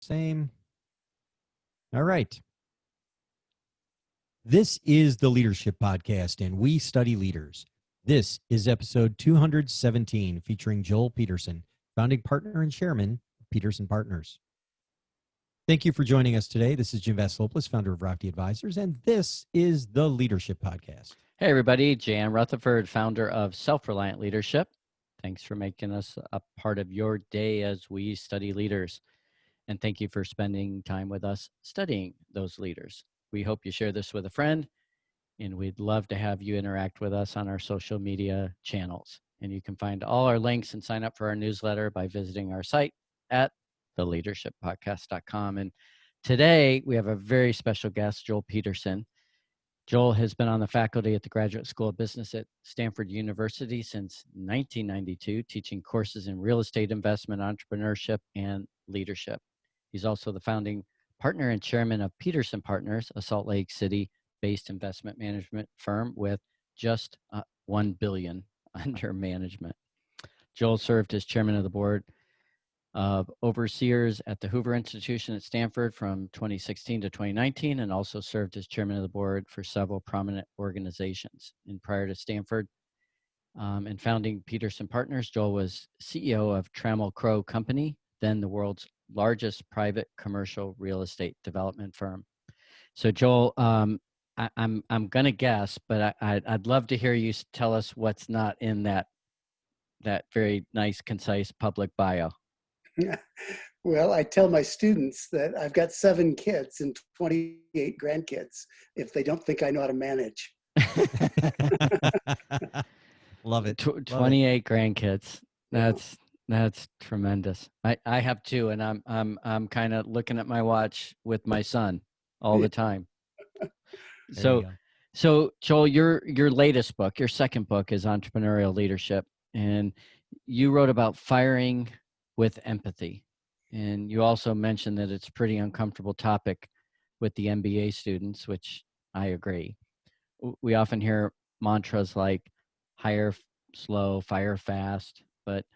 Same. All right. This is the Leadership Podcast, and we study leaders. This is episode 217, featuring Joel Peterson, founding partner and chairman of Peterson Partners. Thank you for joining us today. This is Jim Vasilopoulos, founder of Rocky Advisors, and this is the Leadership Podcast. Hey, everybody. Jan Rutherford, founder of Self-Reliant Leadership. Thanks for making us a part of your day as we study leaders. And thank you for spending time with us studying those leaders. We hope you share this with a friend, and we'd love to have you interact with us on our social media channels. And you can find all our links and sign up for our newsletter by visiting our site at theleadershippodcast.com. And today we have a very special guest, Joel Peterson. Joel has been on the faculty at the Graduate School of Business at Stanford University since 1992, teaching courses in real estate investment, entrepreneurship, and leadership. He's also the founding partner and chairman of Peterson Partners, a Salt Lake City-based investment management firm with just $1 billion under management. Joel served as chairman of the board of overseers at the Hoover Institution at Stanford from 2016 to 2019, and also served as chairman of the board for several prominent organizations. And prior to Stanford and founding Peterson Partners, Joel was CEO of Trammell Crow Company, then the world's largest private commercial real estate development firm. So Joel, I'm going to guess, but I'd love to hear you tell us what's not in that very nice, concise public bio. Well, I tell my students that I've got 7 kids and 28 grandkids if they don't think I know how to manage. Love it. 28 grandkids. That's tremendous. I have 2, and I'm kind of looking at my watch with my son all the time. So Joel, your latest book, your second book, is Entrepreneurial Leadership, and you wrote about firing with empathy. And you also mentioned that it's a pretty uncomfortable topic with the MBA students, which I agree. We often hear mantras like hire slow, fire fast, but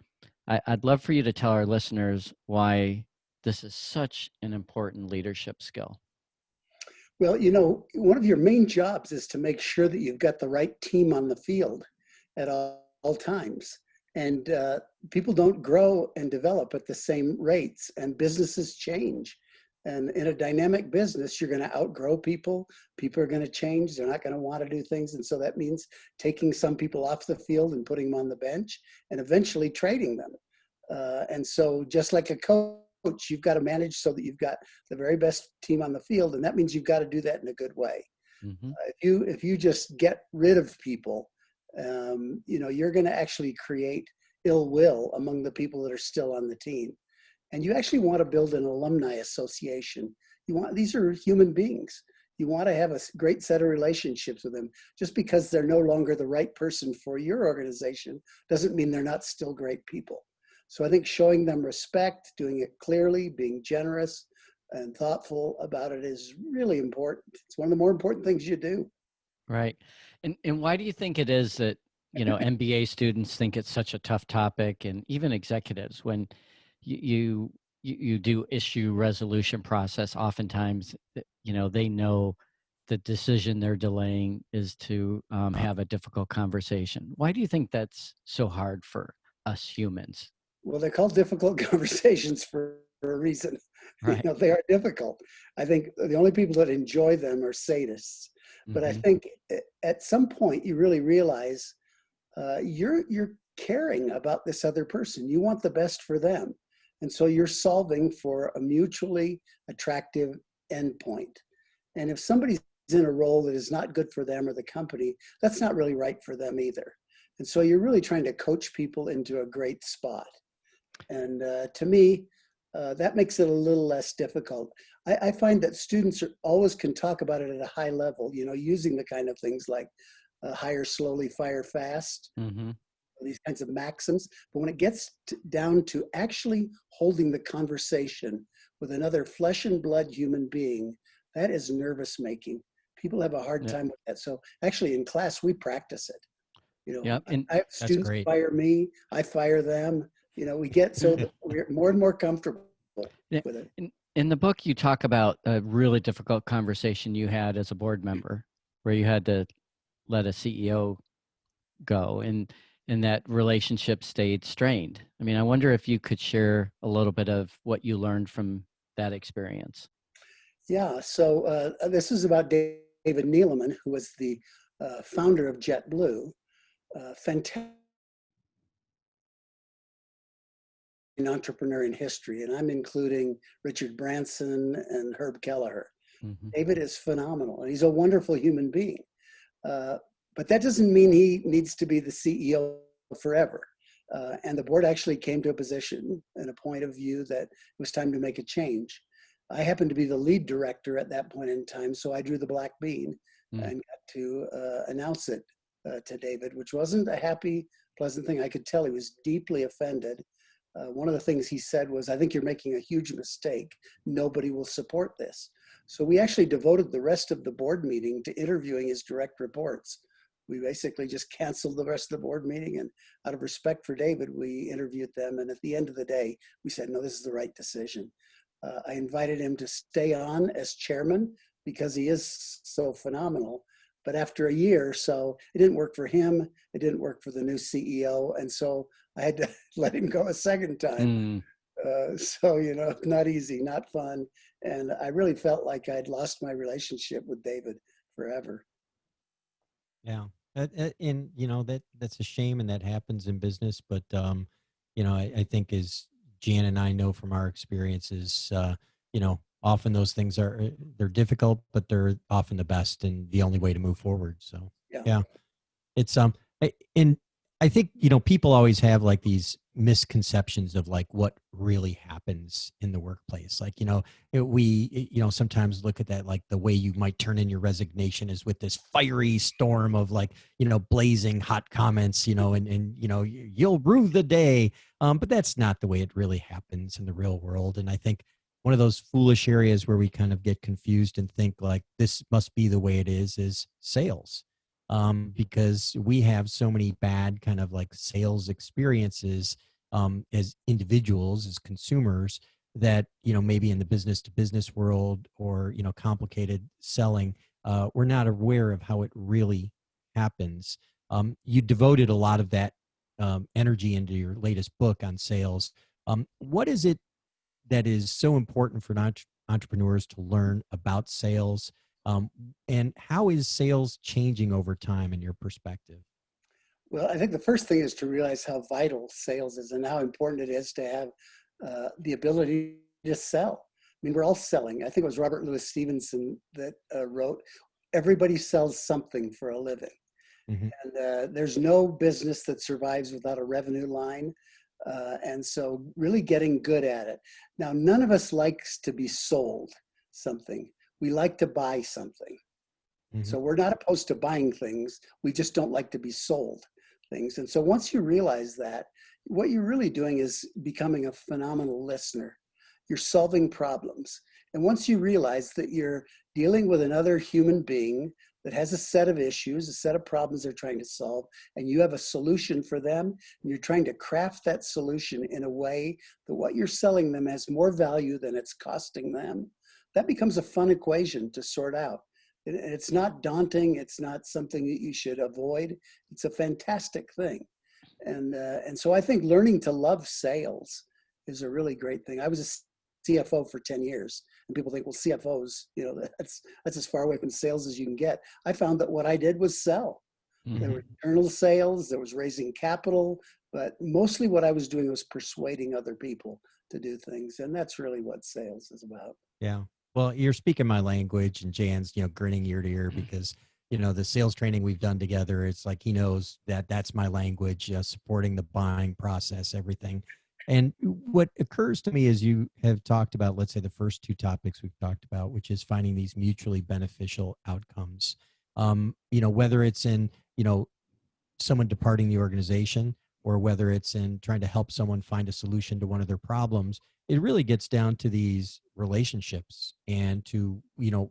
I'd love for you to tell our listeners why this is such an important leadership skill. Well, one of your main jobs is to make sure that you've got the right team on the field at all times. And people don't grow and develop at the same rates, and businesses change. And in a dynamic business, you're going to outgrow people. People are going to change. They're not going to want to do things. And so that means taking some people off the field and putting them on the bench and eventually trading them. And so just like a coach, you've got to manage so that you've got the very best team on the field. And that means you've got to do that in a good way. Mm-hmm. If you just get rid of people, you're going to actually create ill will among the people that are still on the team. And you actually want to build an alumni association. These are human beings. You want to have a great set of relationships with them. Just because they're no longer the right person for your organization doesn't mean they're not still great people. So I think showing them respect, doing it clearly, being generous and thoughtful about it is really important. It's one of the more important things you do. Right. And why do you think it is that, MBA students think it's such a tough topic, and even executives, when you do issue resolution process, oftentimes, they know the decision they're delaying is to have a difficult conversation. Why do you think that's so hard for us humans? Well, they're called difficult conversations for a reason. Right. They are difficult. I think the only people that enjoy them are sadists. But I think at some point you really realize you're caring about this other person. You want the best for them. And so you're solving for a mutually attractive endpoint. And if somebody's in a role that is not good for them or the company, that's not really right for them either. And so you're really trying to coach people into a great spot. And to me, that makes it a little less difficult. I find that students always can talk about it at a high level, using the kind of things like hire slowly, fire fast, these kinds of maxims. But when it gets down to actually holding the conversation with another flesh and blood human being, that is nervous making. People have a hard time with that. So actually in class, we practice it. And I have students fire me, I fire them. We get so that we're more and more comfortable with it. In the book, you talk about a really difficult conversation you had as a board member where you had to let a CEO go and that relationship stayed strained. I mean, I wonder if you could share a little bit of what you learned from that experience. Yeah, so this is about David Neeleman, who was the founder of JetBlue. Fantastic entrepreneur in history, and I'm including Richard Branson and Herb Kelleher. Mm-hmm. David is phenomenal, and he's a wonderful human being. But that doesn't mean he needs to be the CEO forever. And the board actually came to a position and a point of view that it was time to make a change. I happened to be the lead director at that point in time, so I drew the black bean and got to announce it to David, which wasn't a happy, pleasant thing. I could tell he was deeply offended. One of the things he said was, "I think you're making a huge mistake. Nobody will support this." So we actually devoted the rest of the board meeting to interviewing his direct reports. We basically just canceled the rest of the board meeting, and out of respect for David, we interviewed them. And at the end of the day, we said, no, this is the right decision. I invited him to stay on as chairman because he is so phenomenal. But after a year or so, it didn't work for him. It didn't work for the new CEO. And so I had to let him go a second time. So, not easy, not fun. And I really felt like I'd lost my relationship with David forever. Yeah. And that's a shame, and that happens in business. But, I think as Jan and I know from our experiences, often those things they're difficult, but they're often the best and the only way to move forward. So, yeah. It's, and I think, people always have like these misconceptions of like what really happens in the workplace. Like, we sometimes look at that, like the way you might turn in your resignation is with this fiery storm of like, blazing hot comments, and you'll rue the day. But that's not the way it really happens in the real world. And I think one of those foolish areas where we kind of get confused and think like this must be the way it is sales. Because we have so many bad kind of like sales experiences as individuals, as consumers, that maybe in the business to business world or complicated selling, we're not aware of how it really happens. You devoted a lot of that energy into your latest book on sales. What is it that is so important for entrepreneurs to learn about sales? And how is sales changing over time in your perspective? Well, I think the first thing is to realize how vital sales is and how important it is to have the ability to sell. I mean, we're all selling. I think it was Robert Louis Stevenson that wrote, "Everybody sells something for a living." Mm-hmm. And there's no business that survives without a revenue line. And so really getting good at it. Now, none of us likes to be sold something. We like to buy something. Mm-hmm. So we're not opposed to buying things. We just don't like to be sold things. And so once you realize that, what you're really doing is becoming a phenomenal listener. You're solving problems. And once you realize that you're dealing with another human being that has a set of issues, a set of problems they're trying to solve, and you have a solution for them, and you're trying to craft that solution in a way that what you're selling them has more value than it's costing them, that becomes a fun equation to sort out. It's not daunting. It's not something that you should avoid. It's a fantastic thing. And so I think learning to love sales is a really great thing. I was a CFO for 10 years, and people think, well, CFOs, that's as far away from sales as you can get. I found that what I did was sell. Mm-hmm. There were internal sales, there was raising capital, but mostly what I was doing was persuading other people to do things. And that's really what sales is about. Yeah. Well, you're speaking my language, and Jan's, grinning ear to ear because, the sales training we've done together, it's like he knows that that's my language, supporting the buying process, everything. And what occurs to me is you have talked about, let's say, the first two topics we've talked about, which is finding these mutually beneficial outcomes. Whether it's in, someone departing the organization, or whether it's in trying to help someone find a solution to one of their problems, it really gets down to these relationships and to,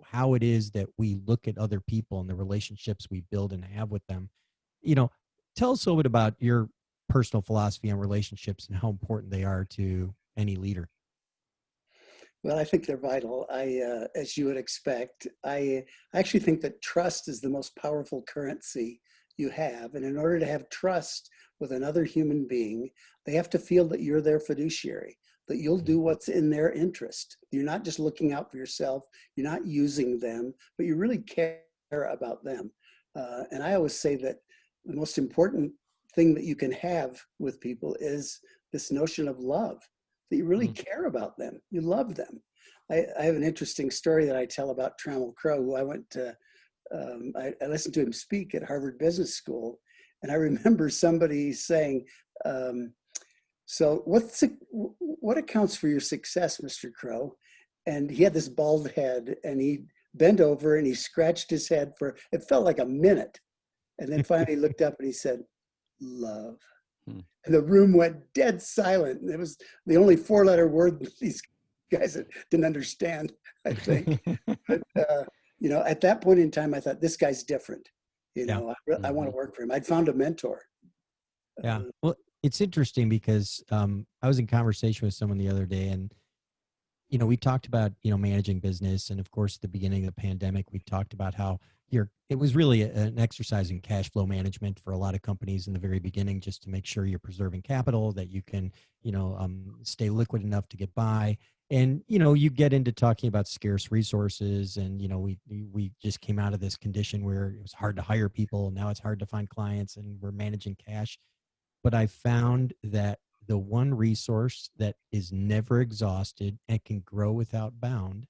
how it is that we look at other people and the relationships we build and have with them. Tell us a little bit about your personal philosophy on relationships and how important they are to any leader. Well, I think they're vital. As you would expect, I actually think that trust is the most powerful currency you have. And in order to have trust with another human being, they have to feel that you're their fiduciary, that you'll do what's in their interest. You're not just looking out for yourself, you're not using them, but you really care about them. And I always say that the most important thing that you can have with people is this notion of love, that you really care about them, you love them. I have an interesting story that I tell about Trammell Crow, who I went to, I listened to him speak at Harvard Business School, and I remember somebody saying, so what accounts for your success, Mr. Crow? And he had this bald head, and he bent over and he scratched his head for, it felt like a minute. And then finally looked up and he said, love. And the room went dead silent. And it was the only four-letter word that these guys didn't understand, I think. But, at that point in time, I thought, this guy's different. I want to work for him. I'd found a mentor. Yeah. Well, it's interesting because I was in conversation with someone the other day, and we talked about managing business, and of course, at the beginning of the pandemic, we talked about how it was really an exercise in cash flow management for a lot of companies in the very beginning, just to make sure you're preserving capital, that you can stay liquid enough to get by. And you get into talking about scarce resources, and we just came out of this condition where it was hard to hire people, and now it's hard to find clients, and we're managing cash. But I found that the one resource that is never exhausted and can grow without bound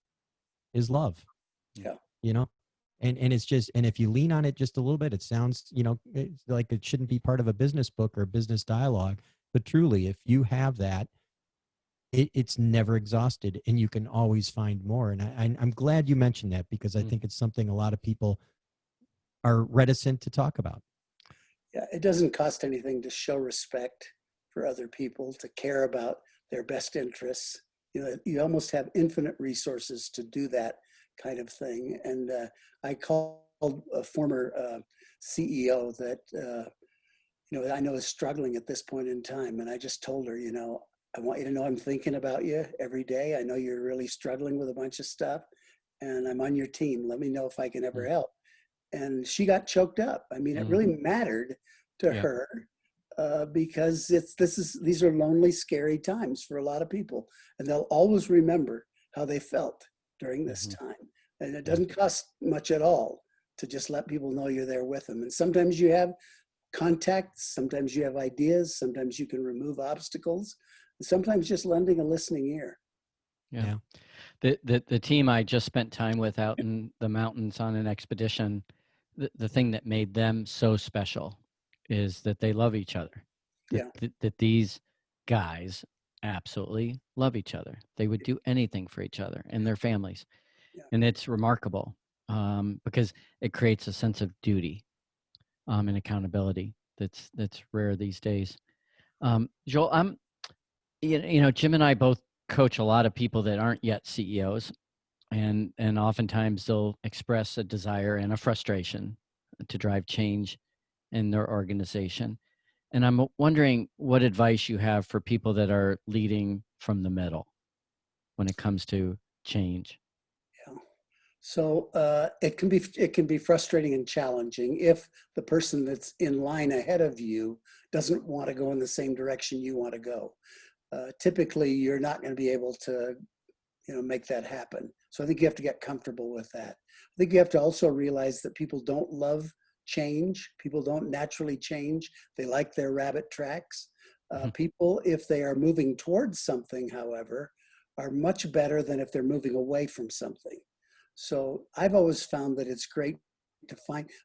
is love. Yeah. And it's just, and if you lean on it just a little bit, it sounds, it's like it shouldn't be part of a business book or a business dialogue, but truly, if you have that, it's never exhausted, and you can always find more. And I'm glad you mentioned that, because I think it's something a lot of people are reticent to talk about. Yeah, it doesn't cost anything to show respect for other people, to care about their best interests. You almost have infinite resources to do that kind of thing. And I called a former CEO that I know is struggling at this point in time, and I just told her, I want you to know I'm thinking about you every day. I know you're really struggling with a bunch of stuff, and I'm on your team. Let me know if I can ever help. And she got choked up. I mean, it really mattered to her because these are lonely, scary times for a lot of people, and they'll always remember how they felt during this time. And it doesn't cost much at all to just let people know you're there with them. And sometimes you have contacts, sometimes you have ideas, sometimes you can remove obstacles, and sometimes just lending a listening ear. Yeah. The team I just spent time with out in the mountains on an expedition, the thing that made them so special is that they love each other. That these guys absolutely love each other. They would do anything for each other and their families. Yeah. And it's remarkable because it creates a sense of duty and accountability that's rare these days. Joel, Jim and I both coach a lot of people that aren't yet CEOs, and oftentimes they'll express a desire and a frustration to drive change in their organization. And I'm wondering what advice you have for people that are leading from the middle when it comes to change. Yeah. So it can be frustrating and challenging if the person that's in line ahead of you doesn't want to go in the same direction you want to go. Typically, you're not going to be able to, make that happen. So I think you have to get comfortable with that. I think you have to also realize that people don't love change. People don't naturally change. They like their rabbit tracks. People, if they are moving towards something, however, are much better than if they're moving away from something. So I've always found that it's great to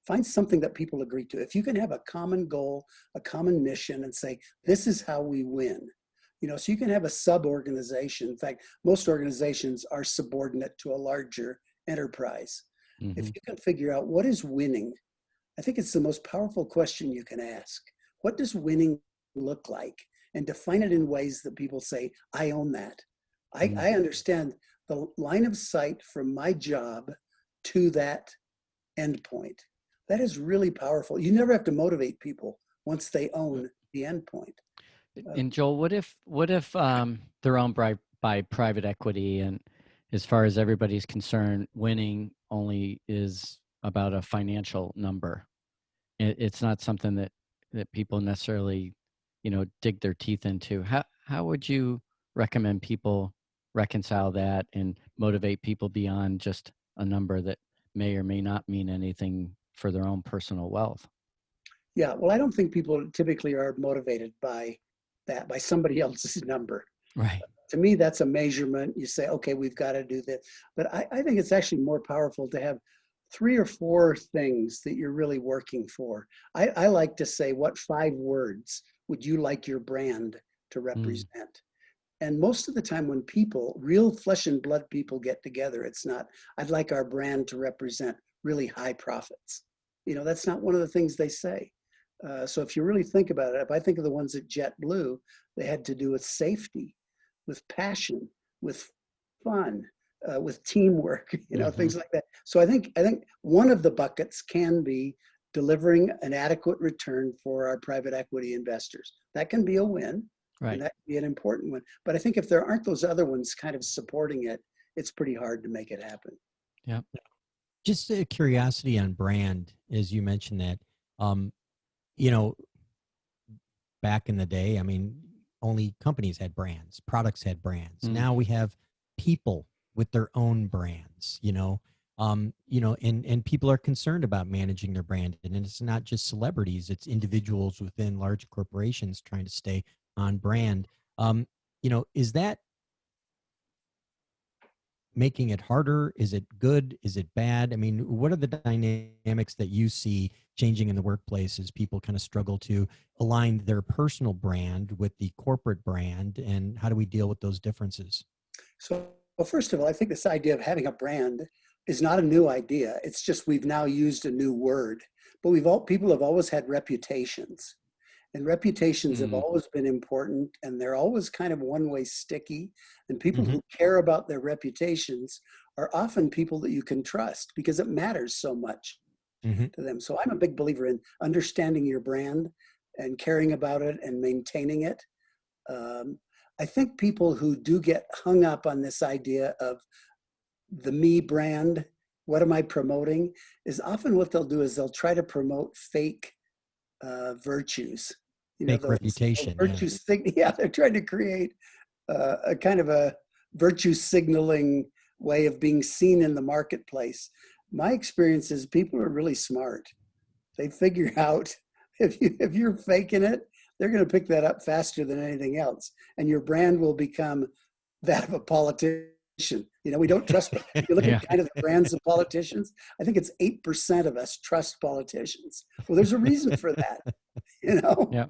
find something that people agree to. If you can have a common goal, a common mission, and say, this is how we win. So you can have a sub-organization. In fact, most organizations are subordinate to a larger enterprise. If you can figure out what is winning, I think it's the most powerful question you can ask. What does winning look like? And define it in ways that people say, I own that. I understand the line of sight from my job to that end point. That is really powerful. You never have to motivate people once they own the end point. And Joel, what if they're owned by private equity, and as far as everybody's concerned, winning only is about a financial number. It's not something that people necessarily, dig their teeth into. How would you recommend people reconcile that and motivate people beyond just a number that may or may not mean anything for their own personal wealth? Yeah, well, I don't think people typically are motivated by that, by somebody else's number. Right. To me, that's a measurement. You say, okay, we've got to do this. But I think it's actually more powerful to have 3 or 4 things that you're really working for. I like to say, what 5 words would you like your brand to represent? And most of the time when people, real flesh and blood people get together, it's not, I'd like our brand to represent really high profits. That's not one of the things they say. So if you really think about it, if I think of the ones at JetBlue, they had to do with safety, with passion, with fun, with teamwork, things like that. So I think one of the buckets can be delivering an adequate return for our private equity investors. That can be a win, Right. and that can be an important one. But I think if there aren't those other ones kind of supporting it, it's pretty hard to make it happen. Yeah. Just a curiosity on brand, as you mentioned that, back in the day, I mean, only companies had brands, products had brands. Now we have people with their own brands, and people are concerned about managing their brand. And it's not just celebrities, it's individuals within large corporations trying to stay on brand. Is that making it harder? Is it good? Is it bad? I mean, what are the dynamics that you see changing in the workplace as people kind of struggle to align their personal brand with the corporate brand? And how do we deal with those differences? So, well, first of all, I think this idea of having a brand is not a new idea. It's just we've now used a new word. But people have always had reputations. And reputations have always been important, and they're always kind of one-way sticky. And people who care about their reputations are often people that you can trust because it matters so much to them. So I'm a big believer in understanding your brand and caring about it and maintaining it. I think people who do get hung up on this idea of the me brand, what am I promoting, is often what they'll do is they'll try to promote fake virtues. Fake reputation. Virtues. Yeah, they're trying to create a kind of a virtue signaling way of being seen in the marketplace. My experience is people are really smart. They figure out if you're faking it, they're going to pick that up faster than anything else, and your brand will become that of a politician. We don't trust. If you look at kind of the brands of politicians, I think it's 8% of us trust politicians. Well, there's a reason for that. Yeah.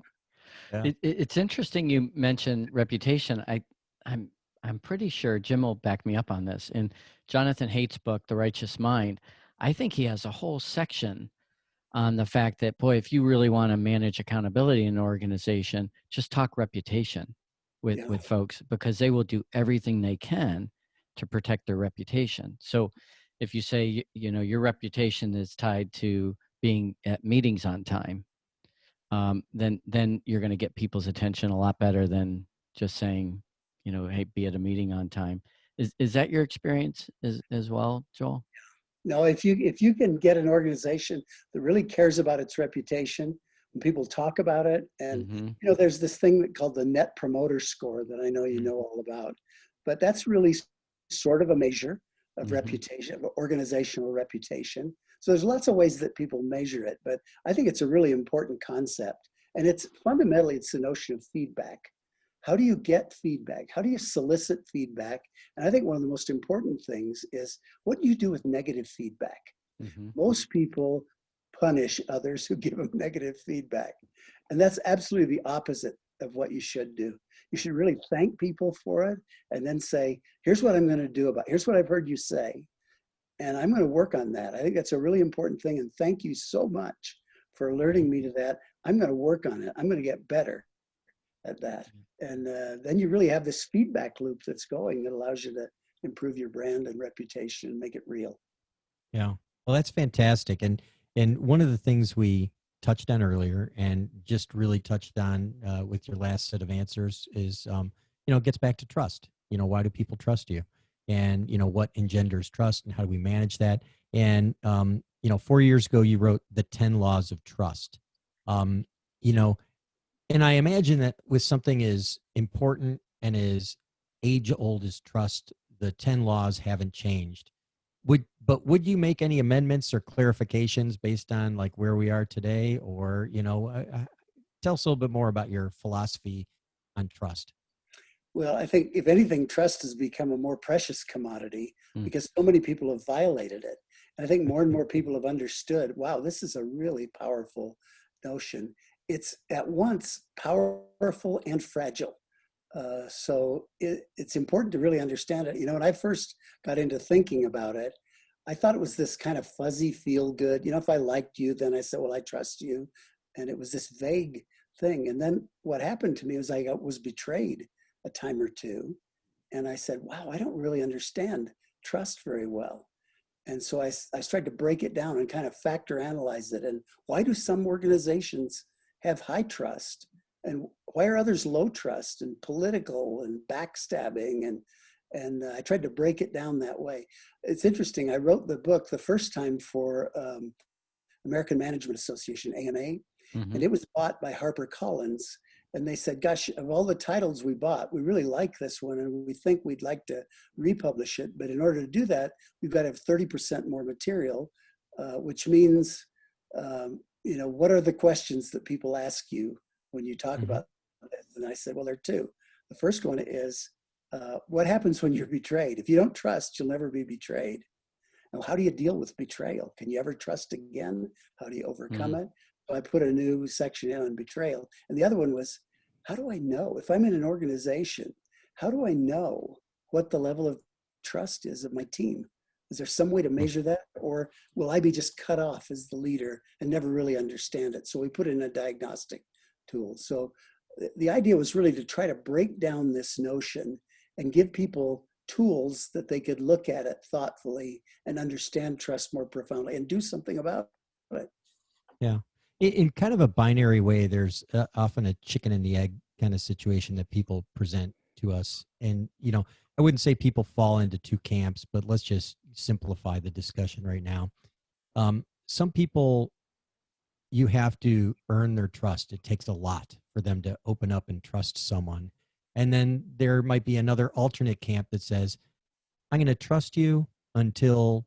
It's interesting you mentioned reputation. I'm pretty sure Jim will back me up on this. In Jonathan Haidt's book, The Righteous Mind, I think he has a whole section on the fact that, boy, if you really want to manage accountability in an organization, just talk reputation with folks, because they will do everything they can to protect their reputation. So if you say, your reputation is tied to being at meetings on time, then you're going to get people's attention a lot better than just saying, hey, be at a meeting on time. Is that your experience as well, Joel? No, if you can get an organization that really cares about its reputation, when people talk about it, and there's this thing called the Net Promoter Score that I know you know all about, but that's really sort of a measure of reputation, of organizational reputation. So there's lots of ways that people measure it, but I think it's a really important concept. And it's the notion of feedback. How do you get feedback? How do you solicit feedback? And I think one of the most important things is what do you do with negative feedback? Most people punish others who give them negative feedback. And that's absolutely the opposite of what you should do. You should really thank people for it and then say, here's what I'm going to do here's what I've heard you say. And I'm going to work on that. I think that's a really important thing. And thank you so much for alerting me to that. I'm going to work on it. I'm going to get better at that. And then you really have this feedback loop that's going that allows you to improve your brand and reputation and make it real. Yeah. Well, that's fantastic. And one of the things we touched on earlier and just really touched on with your last set of answers is, it gets back to trust. Why do people trust you? and, what engenders trust and how do we manage that. And, 4 years ago, you wrote The 10 Laws of Trust. Um, you know, and I imagine that with something as important and as age old as trust, the 10 laws haven't changed. Would you make any amendments or clarifications based on like where we are today, or tell us a little bit more about your philosophy on trust? Well, I think if anything, trust has become a more precious commodity Mm. because so many people have violated it. And I think more and more people have understood, wow, this is a really powerful notion. It's at once powerful and fragile. It's important to really understand it. When I first got into thinking about it, I thought it was this kind of fuzzy feel good. If I liked you, then I said, well, I trust you. And it was this vague thing. And then what happened to me was I was betrayed a time or two. And I said, wow, I don't really understand trust very well. And so I tried to break it down and kind of factor analyze it. And why do some organizations have high trust? And why are others low trust and political and backstabbing? And I tried to break it down that way. It's interesting. I wrote the book the first time for American Management Association, AMA, and it was bought by HarperCollins. And they said, gosh, of all the titles we bought, we really like this one and we think we'd like to republish it. But in order to do that, we've got to have 30% more material, which means, what are the questions that people ask you when you talk about this? And I said, well, there are two. The first one is, what happens when you're betrayed? If you don't trust, you'll never be betrayed. Now, how do you deal with betrayal? Can you ever trust again? How do you overcome it? So I put a new section in on betrayal. And the other one was, how do I know? If I'm in an organization, how do I know what the level of trust is of my team? Is there some way to measure that? Or will I be just cut off as the leader and never really understand it? So we put in a diagnostic tool. So the idea was really to try to break down this notion and give people tools that they could look at it thoughtfully and understand trust more profoundly and do something about it. Yeah. In kind of a binary way, there's often a chicken and the egg kind of situation that people present to us. And, I wouldn't say people fall into two camps, but let's just simplify the discussion right now. Some people, you have to earn their trust. It takes a lot for them to open up and trust someone. And then there might be another alternate camp that says, I'm going to trust you until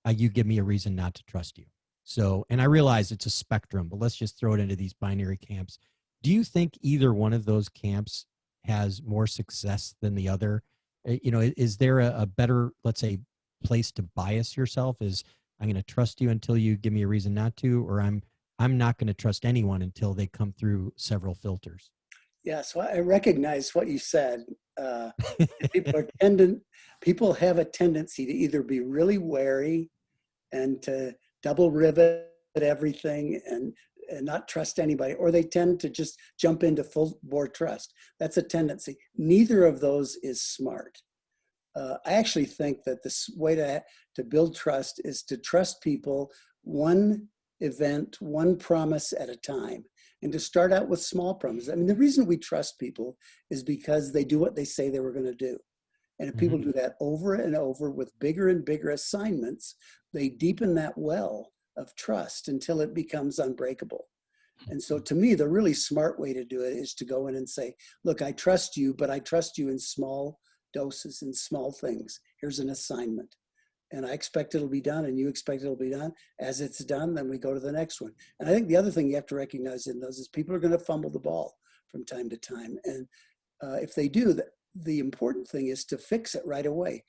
you give me a reason not to trust you. So, and I realize it's a spectrum, but let's just throw it into these binary camps. Do you think either one of those camps has more success than the other? Is there a better, let's say, place to bias yourself? Is I'm going to trust you until you give me a reason not to, or I'm not going to trust anyone until they come through several filters? Yeah, so I recognize what you said. People have a tendency to either be really wary and to double rivet everything and not trust anybody, or they tend to just jump into full bore trust. That's a tendency. Neither of those is smart. I actually think that this way to build trust is to trust people one event, one promise at a time, and to start out with small promises. I mean, the reason we trust people is because they do what they say they were going to do. And if people do that over and over with bigger and bigger assignments, they deepen that well of trust until it becomes unbreakable. And so to me, the really smart way to do it is to go in and say, look, I trust you, but I trust you in small doses and small things. Here's an assignment. And I expect it'll be done, and you expect it'll be done. As it's done, then we go to the next one. And I think the other thing you have to recognize in those is people are going to fumble the ball from time to time. And if they do, the important thing is to fix it right away.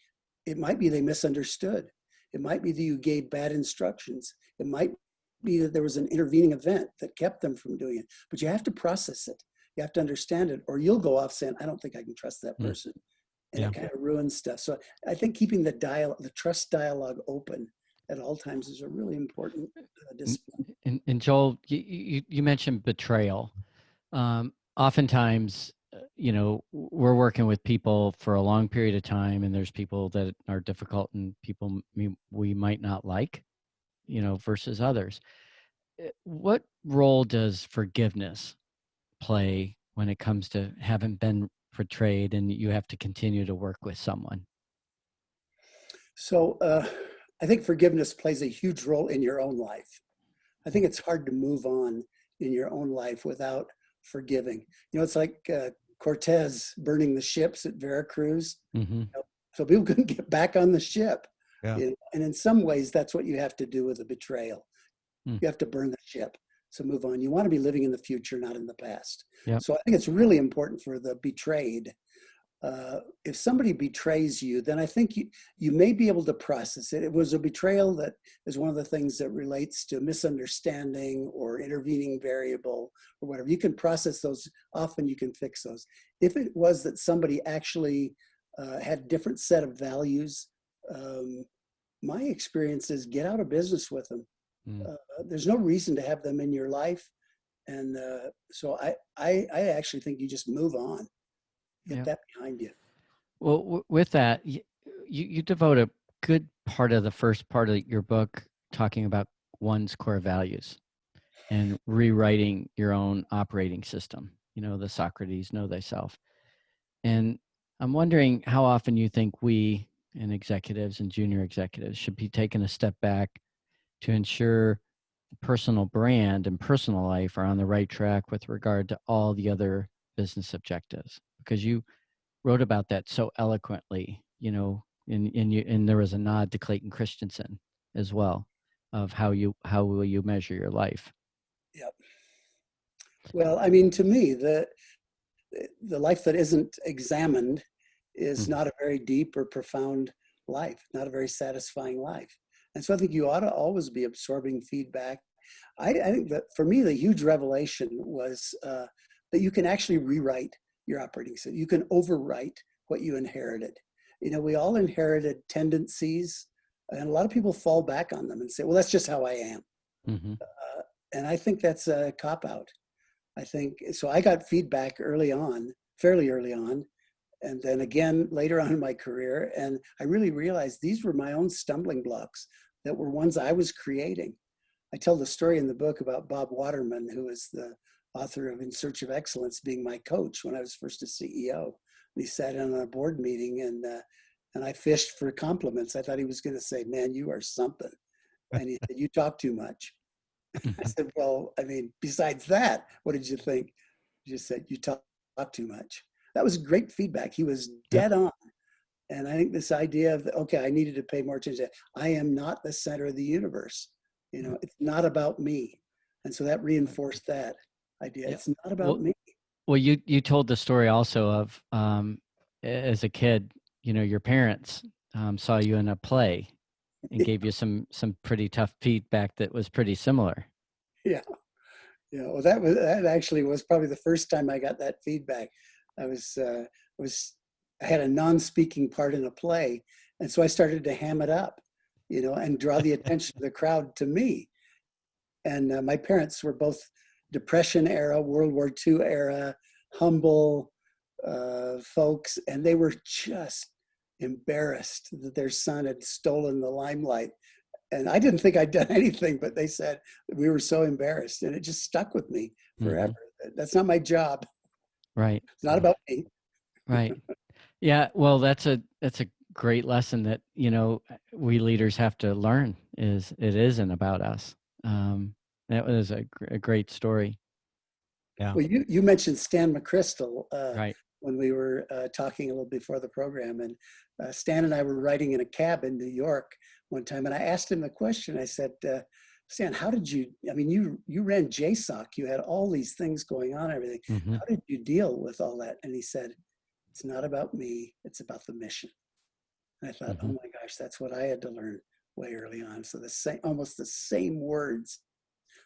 It might be they misunderstood. It might be that you gave bad instructions. It might be that there was an intervening event that kept them from doing it. But you have to process it. You have to understand it, or you'll go off saying, I don't think I can trust that person. And it kind of ruins stuff. So I think keeping the trust dialogue open at all times is a really important discipline. And Joel, you mentioned betrayal. Oftentimes, we're working with people for a long period of time, and there's people that are difficult and people we might not like, versus others. What role does forgiveness play when it comes to having been betrayed and you have to continue to work with someone? So I think forgiveness plays a huge role in your own life. I think it's hard to move on in your own life without forgiving. It's like Cortez burning the ships at Veracruz. Mm-hmm. So people couldn't get back on the ship. Yeah. And in some ways, that's what you have to do with a betrayal. Mm. You have to burn the ship. So move on. You want to be living in the future, not in the past. Yep. So I think it's really important for the betrayed. If somebody betrays you, then I think you may be able to process it. It was a betrayal that is one of the things that relates to misunderstanding or intervening variable or whatever. You can process those. Often you can fix those. If it was that somebody actually had a different set of values, my experience is get out of business with them. There's no reason to have them in your life. And so I actually think you just move on. Get that behind you. Well, with that, you devote a good part of the first part of your book talking about one's core values and rewriting your own operating system, the Socrates, know thyself. And I'm wondering how often you think we and executives and junior executives should be taking a step back to ensure personal brand and personal life are on the right track with regard to all the other business objectives, because you wrote about that so eloquently, and there was a nod to Clayton Christensen as well of how will you measure your life. Yep. Well, I mean, to me, the life that isn't examined is not a very deep or profound life, not a very satisfying life. And so I think you ought to always be absorbing feedback. I think that for me, the huge revelation was that you can actually rewrite your operating system. You can overwrite what you inherited. We all inherited tendencies, and a lot of people fall back on them and say, well, that's just how I am. Mm-hmm. And I think that's a cop-out. I think, so I got feedback fairly early on, and then again later on in my career, and I really realized these were my own stumbling blocks that were ones I was creating. I tell the story in the book about Bob Waterman, who is the author of In Search of Excellence, being my coach when I was first a CEO. And he sat in on a board meeting, and I fished for compliments. I thought he was going to say, man, you are something. And he said, you talk too much. I said, well, I mean, besides that, what did you think? He just said, you talk too much. That was great feedback. He was dead on. And I think this idea of, okay, I needed to pay more attention. I am not the center of the universe. It's not about me. And so that reinforced that idea. It's not about me. Well, you told the story also of as a kid, your parents saw you in a play and gave you some pretty tough feedback that was pretty similar. Yeah. Well, that actually was probably the first time I got that feedback. I had a non-speaking part in a play, and so I started to ham it up, and draw the attention of the crowd to me. And my parents were both Depression era, World War II era, humble folks, and they were just embarrassed that their son had stolen the limelight. And I didn't think I'd done anything, but they said we were so embarrassed, and it just stuck with me forever. Mm-hmm. That's not my job. Right. It's not about me. Right. Yeah. Well, that's a great lesson that, we leaders have to learn is it isn't about us. That was a great story. Yeah. Well, you mentioned Stan McChrystal right. when we were talking a little before the program, and Stan and I were riding in a cab in New York one time, and I asked him the question. I said, Stan, how did you ran JSOC, you had all these things going on, everything. Mm-hmm. How did you deal with all that? And he said, it's not about me, it's about the mission. And I thought, mm-hmm. Oh my gosh, that's what I had to learn way early on. So almost the same words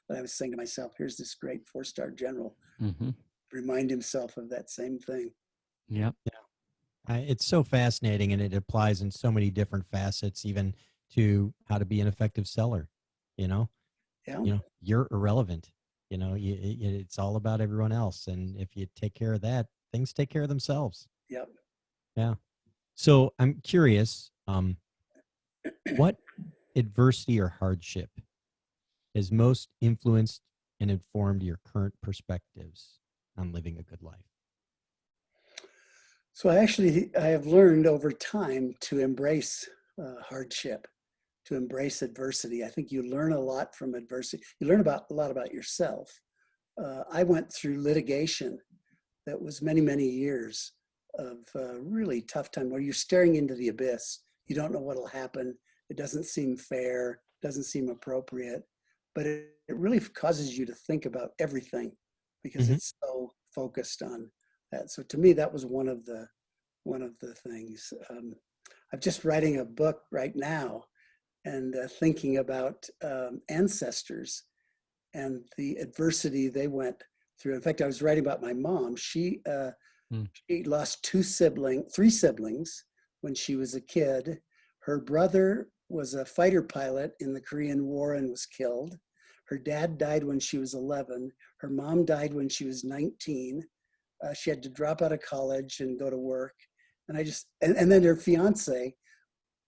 that I was saying to myself, here's this great 4-star general, mm-hmm. Remind himself of that same thing. Yep. Yeah. It's so fascinating, and it applies in so many different facets, even to how to be an effective seller. Yeah. You're irrelevant. It's all about everyone else. And if you take care of that, things take care of themselves. Yep. Yeah. So I'm curious, what adversity or hardship has most influenced and informed your current perspectives on living a good life? So I have learned over time to embrace hardship, to embrace adversity. I think you learn a lot from adversity. You learn a lot about yourself. I went through litigation that was many, many years of really tough time where you're staring into the abyss. You don't know what'll happen. It doesn't seem fair, doesn't seem appropriate, but it really causes you to think about everything because it's so focused on that. So to me, that was one of the things. I'm just writing a book right now and thinking about ancestors and the adversity they went through. In fact, I was writing about my mom. She lost three siblings when she was a kid. Her brother was a fighter pilot in the Korean War and was killed. Her dad died when she was 11. Her mom died when she was 19. She had to drop out of college and go to work. And then her fiance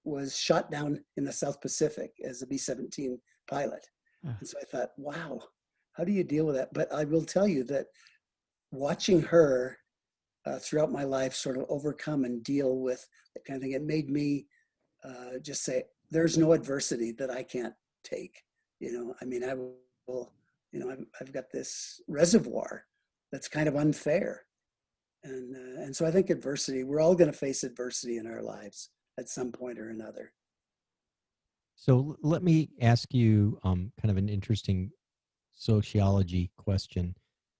was shot down in the South Pacific as a B-17 pilot. And so I thought, wow, how do you deal with that? But I will tell you that watching her throughout my life sort of overcome and deal with that kind of thing, it made me just say, there's no adversity that I can't take. I mean, I will, I've got this reservoir that's kind of unfair. And so I think adversity, we're all going to face adversity in our lives at some point or another. So let me ask you kind of an interesting sociology question.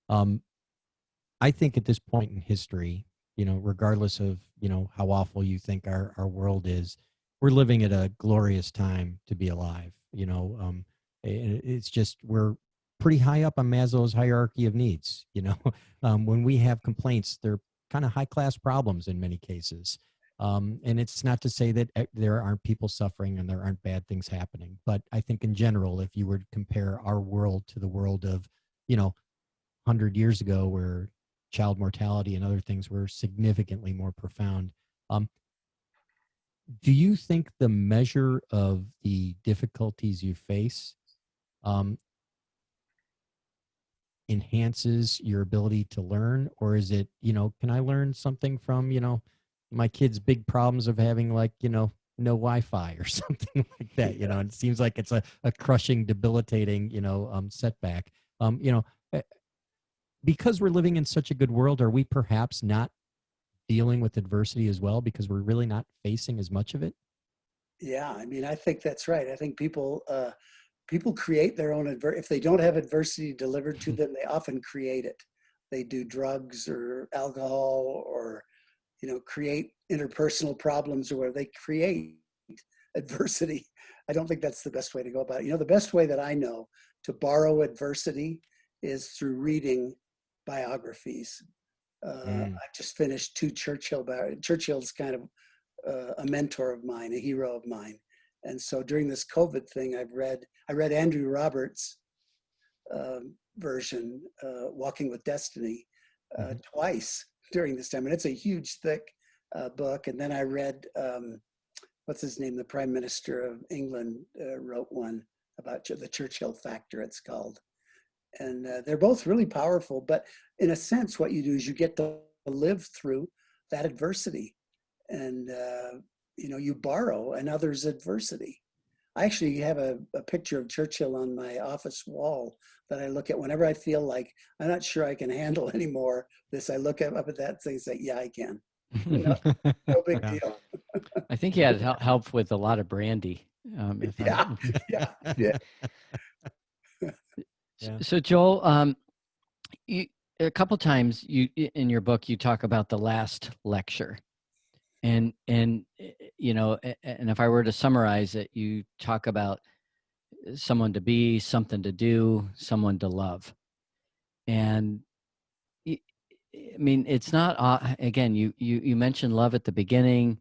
I think at this point in history, regardless of, how awful you think our world is, we're living at a glorious time to be alive. It's just, we're pretty high up on Maslow's hierarchy of needs. When we have complaints, they're kind of high class problems in many cases. And it's not to say that there aren't people suffering and there aren't bad things happening. But I think in general, if you were to compare our world to the world of, 100 years ago, where child mortality and other things were significantly more profound, do you think the measure of the difficulties you face enhances your ability to learn? Or is it, can I learn something from, my kids' big problems of having no Wi-Fi or something like that, and it seems like it's a crushing, debilitating, setback. Because we're living in such a good world, are we perhaps not dealing with adversity as well because we're really not facing as much of it? Yeah, I mean, I think that's right. I think people create their own if they don't have adversity delivered to them, they often create it. They do drugs or alcohol or create interpersonal problems, or where they create adversity. I don't think that's the best way to go about it. The best way that I know to borrow adversity is through reading biographies. I just finished 2 Churchill. Churchill's kind of a mentor of mine, a hero of mine. And so during this COVID thing, I read Andrew Roberts' version, Walking with Destiny, twice during this time. And it's a huge, thick book. And then I read, what's his name? The Prime Minister of England wrote one about the Churchill Factor, it's called. And they're both really powerful. But in a sense, what you do is you get to live through that adversity. And, you borrow another's adversity. I actually have a picture of Churchill on my office wall that I look at whenever I feel like I'm not sure I can handle anymore this. I look up at that thing and say, yeah, I can. No big deal. I think he had help with a lot of brandy. Yeah. So Joel, a couple times in your book, you talk about the last lecture. And if I were to summarize it, you talk about someone to be, something to do, someone to love. And I mean, it's not, again, you mentioned love at the beginning.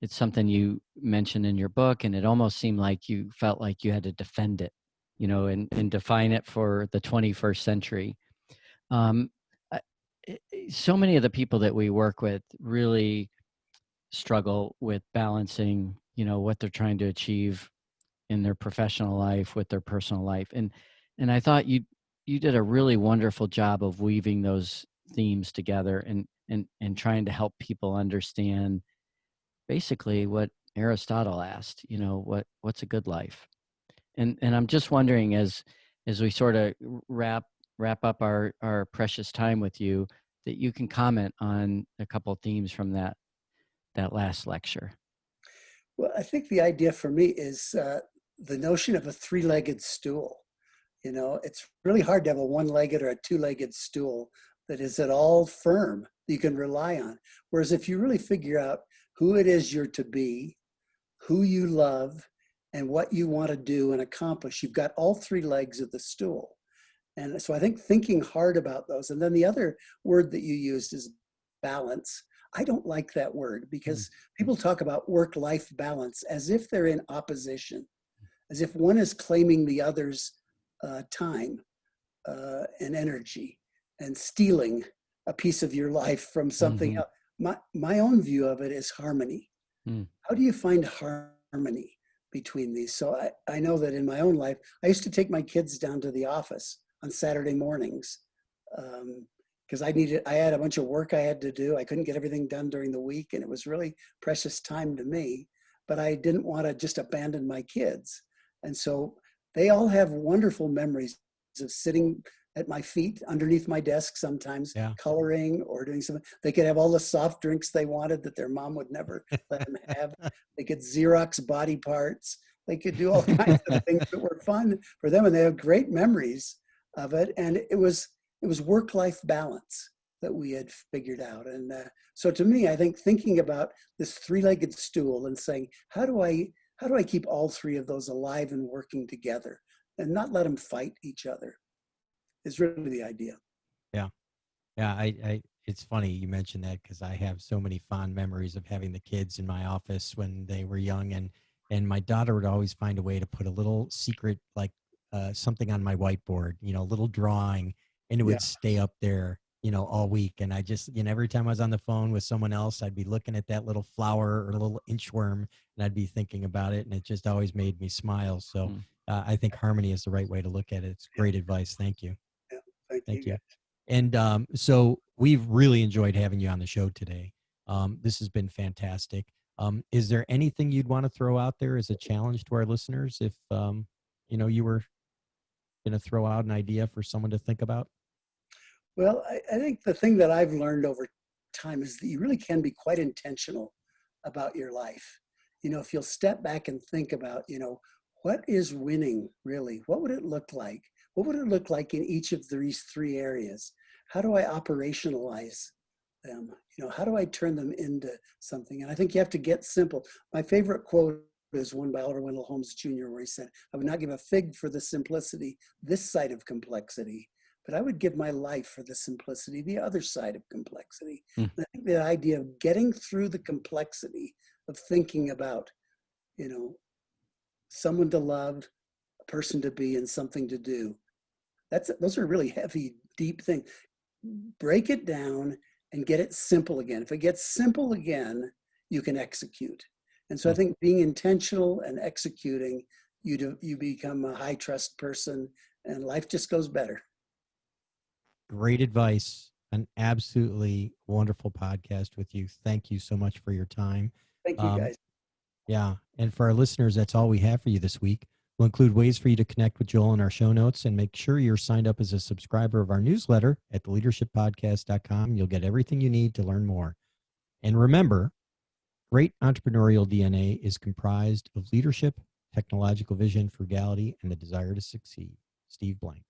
It's something you mentioned in your book, and it almost seemed like you felt like you had to defend it, and define it for the 21st century. So many of the people that we work with really struggle with balancing, what they're trying to achieve in their professional life with their personal life. And I thought you did a really wonderful job of weaving those themes together and trying to help people understand basically what Aristotle asked, what's a good life? And I'm just wondering, as we sort of wrap up our precious time with you, that you can comment on a couple of themes from that last lecture. Well, I think the idea for me is the notion of a three-legged stool. It's really hard to have a one-legged or a two-legged stool that is at all firm, that you can rely on. Whereas if you really figure out who it is you're to be, who you love, and what you want to do and accomplish, you've got all three legs of the stool. And so I think thinking hard about those. And then the other word that you used is balance. I don't like that word because people talk about work-life balance as if they're in opposition, as if one is claiming the other's time and energy and stealing a piece of your life from something else. My own view of it is harmony. How do you find harmony between these? So I know that in my own life, I used to take my kids down to the office on Saturday mornings because I had a bunch of work I had to do. I couldn't get everything done during the week, and it was really precious time to me, but I didn't want to just abandon my kids. And so they all have wonderful memories of sitting at my feet underneath my desk, sometimes coloring or doing something. They could have all the soft drinks they wanted that their mom would never let them have. They could Xerox body parts. They could do all kinds of things that were fun for them, and they have great memories of it. And it was work-life balance that we had figured out. And so to me, I think thinking about this three-legged stool and saying, how do I keep all three of those alive and working together and not let them fight each other is really the idea. Yeah. It's funny you mentioned that because I have so many fond memories of having the kids in my office when they were young, and my daughter would always find a way to put a little secret, like something on my whiteboard, a little drawing, and it would stay up there, all week. And I just, every time I was on the phone with someone else, I'd be looking at that little flower or little inchworm, and I'd be thinking about it, and it just always made me smile. So I think harmony is the right way to look at it. It's great advice. Thank you. Yeah, thank you. And so we've really enjoyed having you on the show today. This has been fantastic. Is there anything you'd want to throw out there as a challenge to our listeners if, you were going to throw out an idea for someone to think about? Well, I think the thing that I've learned over time is that you really can be quite intentional about your life. If you'll step back and think about, what is winning really? What would it look like? What would it look like in each of these three areas? How do I operationalize them? How do I turn them into something? And I think you have to get simple. My favorite quote is one by Oliver Wendell Holmes Jr., where he said, "I would not give a fig for the simplicity this side of complexity, but I would give my life for the simplicity the other side of complexity." And I think the idea of getting through the complexity of thinking about, someone to love, a person to be, and something to do. Those are really heavy, deep things. Break it down and get it simple again. If it gets simple again, you can execute. And so I think being intentional and executing, you become a high trust person, and life just goes better. Great advice. An absolutely wonderful podcast with you. Thank you so much for your time. Thank you, guys. Yeah. And for our listeners, that's all we have for you this week. We'll include ways for you to connect with Joel in our show notes, and make sure you're signed up as a subscriber of our newsletter at theleadershippodcast.com. You'll get everything you need to learn more. And remember, great entrepreneurial DNA is comprised of leadership, technological vision, frugality, and the desire to succeed. Steve Blank.